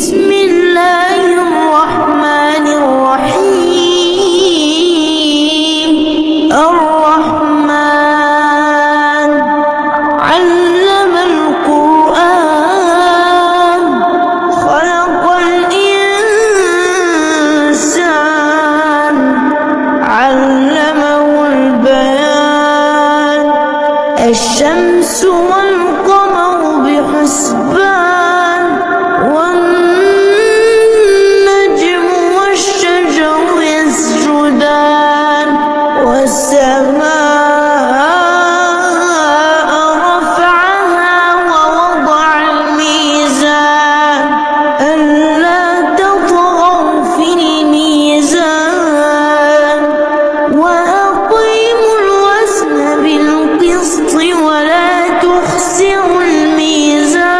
بسم الله الرحمن الرحيم. الرحمن علم القرآن خلق الإنسان علمه البيان. الشمس والقمر بحسبان والنجم والشجر يسجدان. والسماء رفعها ووضع الميزان ألا تطغوا في الميزان وأقيموا الوزن بالقسط ولا تخسروا الميزان.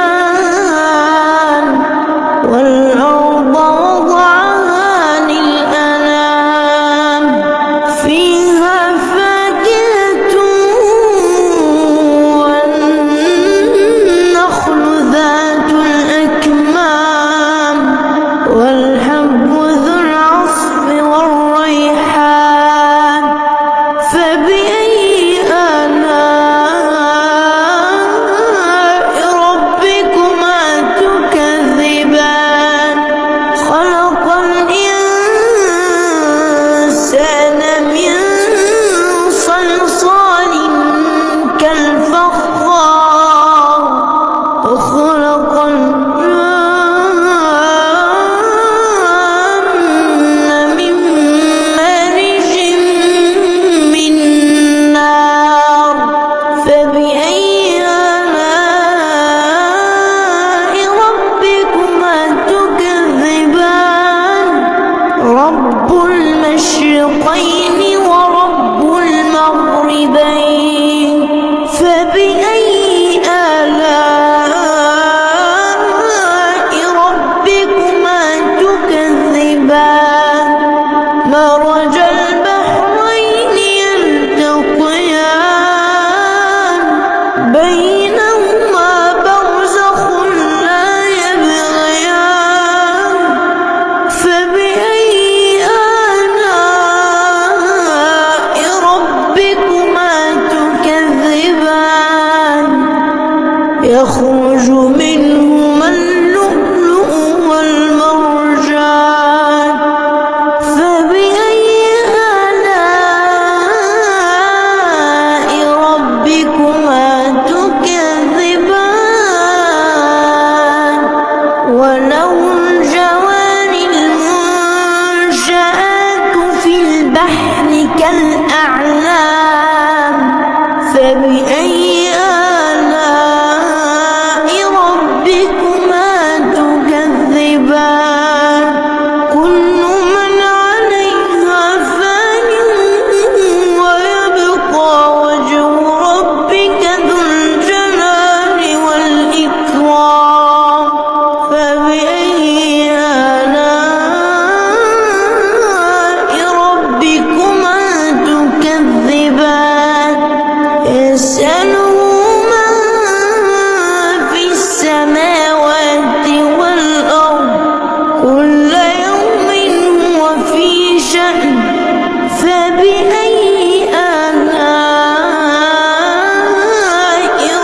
والأرض وضعها للأنام فيها فاكهة والنخل ذات الأكمام والحب ذو العصف والريحان. فبأي آلاء ربكما تكذبان. خلق الإنسان من صلصال كالفخار وخلق الجن من مارج من نار. فبأي آلاء ربكما تكذبان. رب المشرقين ورب المغربين. فبأي آلاء ربكما تكذبان. مرج البحرين يلتقيان بينهما برزخ لا يبغيان. فبأي آلاء ربكما تكذبان. يخرج منهما اللؤلؤ والمرجان. فبأي آلاء ربكما تكذبان. وله الجوار المنشآت في البحر كالأعلام. فبأي آلاء ربكما تكذبان. كل من عليها فان ويبقى وجه ربك ذو الجلال والإكرام. فبأي آلاء ربكما تكذبان. يسأله من في السماوات والأرض كل يوم هو في شأن. فبأي آلاء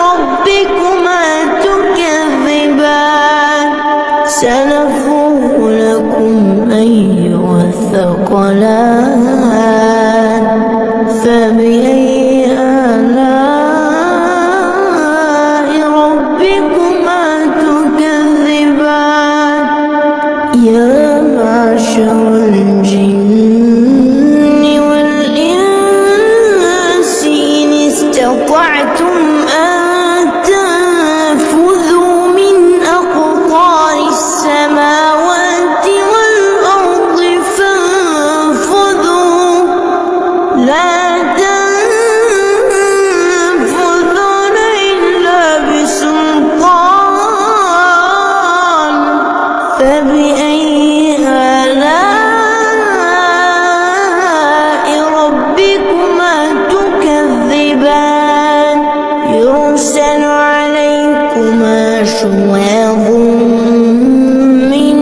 ربكما تكذبان. سنفرغ لكم أيها الثقلان. فبأي آلاء ربكما تكذبان. يا معشر الجن والإنس إن استطعتم أن تنفذوا من أقطار السماوات والأرض فانفذوا لا تنفذون إلا بسلطان. فبأي آلاء ربكما تكذبان. يرسل عليكما شواظ من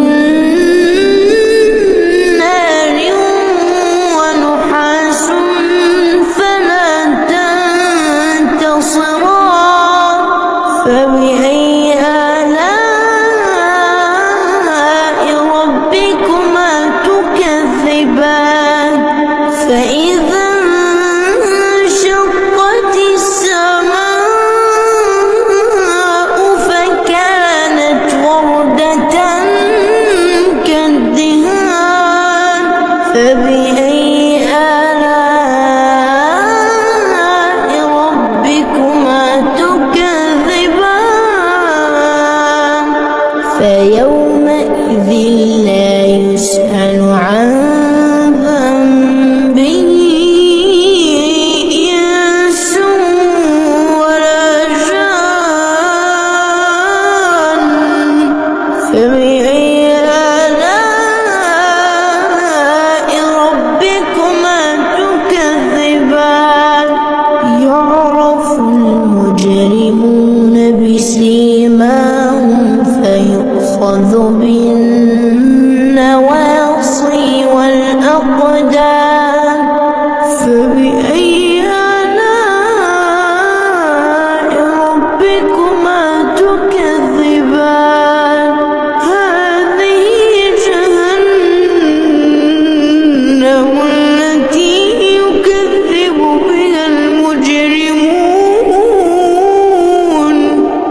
يومئذ لا يسأل عن ذنبه إنس ولا جان فبأي آلاء ربكما تكذبان يعرف المجرمون بسيماهم فيؤخذ بالنواصي والأقدام فبأي آلاء ربكما تكذبان هذه جهنم التي يكذب بها المجرمون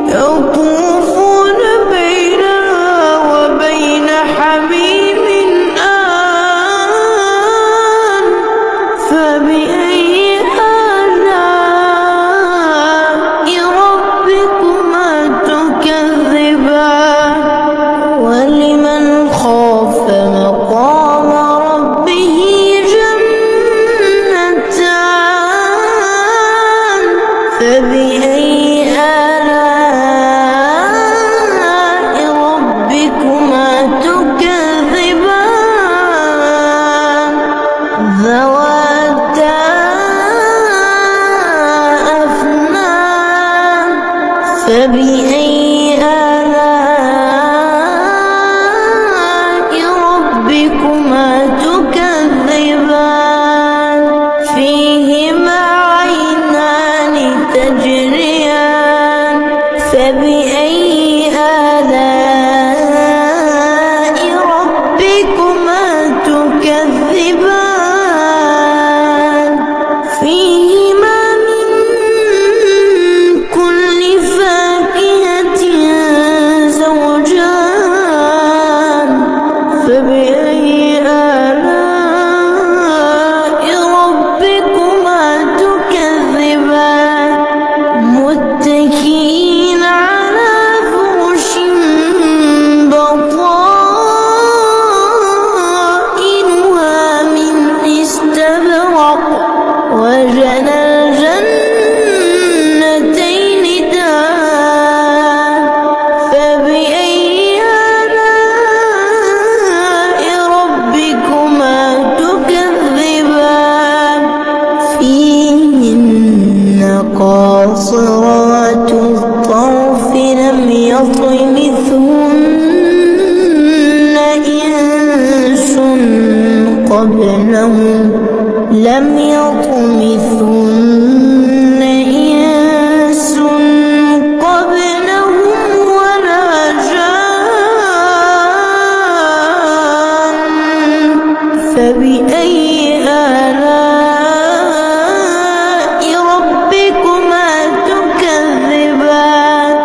يطوفون بينها وبين حميم آن فبأي آلاء ربكما تكذبان ولمن خاف مقام ربه جنتان فبأي آلاء ربكما تكذبان ذواتا أفنان فبأي آلاء ربكما تكذبان فيهما عينان تجريان فبأي آلاء ربكما تكذبان فيهما من كل فاكهة زوجان فبأي آلاء ربكما تكذبان متكئين على فرش بطائنها من استبرق وجنى الجنتين دان فبأي آلاء ربكما تكذبان فيهن قاصرات الطرف لم يطمثهن إنس قبلهم ولا جان فبأي آلاء ربكما تكذبان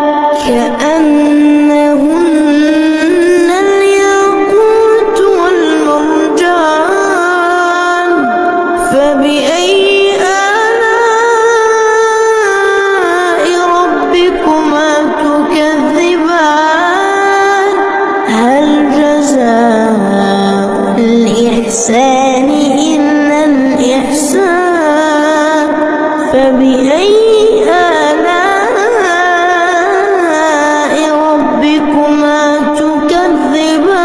كأنهن الياقوت والمرجان فبأي آلاء ربكما تكذبان هل جزاء الإحسان إلا الإحسان فبأي آلاء ربكما تكذبان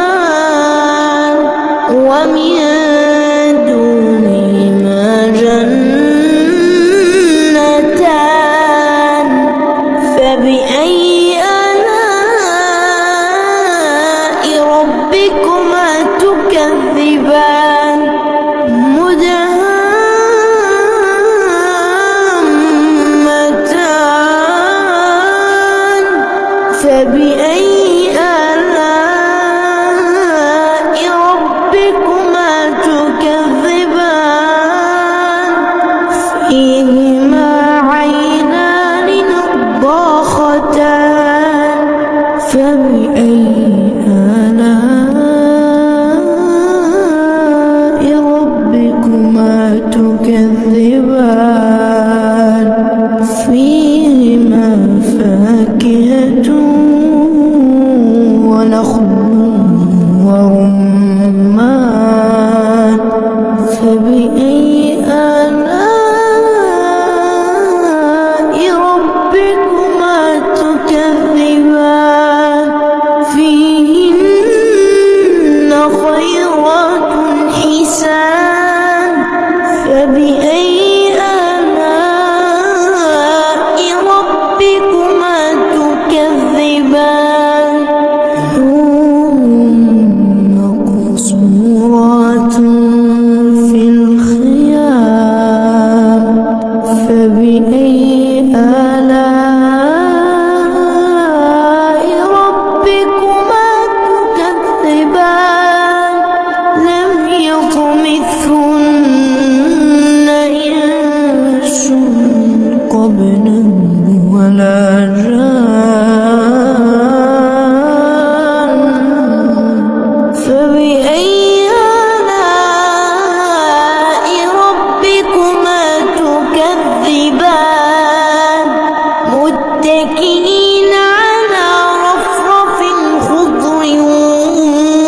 ومن دونهما جنتان فبأي آلاء ربكما تكذبان مدهامتان ورمان فبأي آلاء ربكما تكذبان فيهن خيرات حسان فبأي آلاء ربكما تكذبان حور مقصورات في الخيام فبأي آلاء ربكما تكذبان لم يطمثهن إنس قبلهم ولا جان فبأي آلاء ربكما تكذبان متكئين على رفرف خضر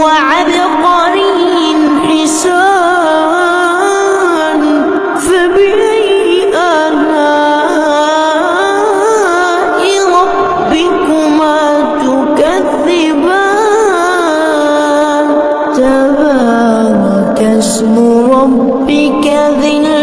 وعبقري حسان فبأي آلاء ربكما تكذبان تبارك اسم ربك ذي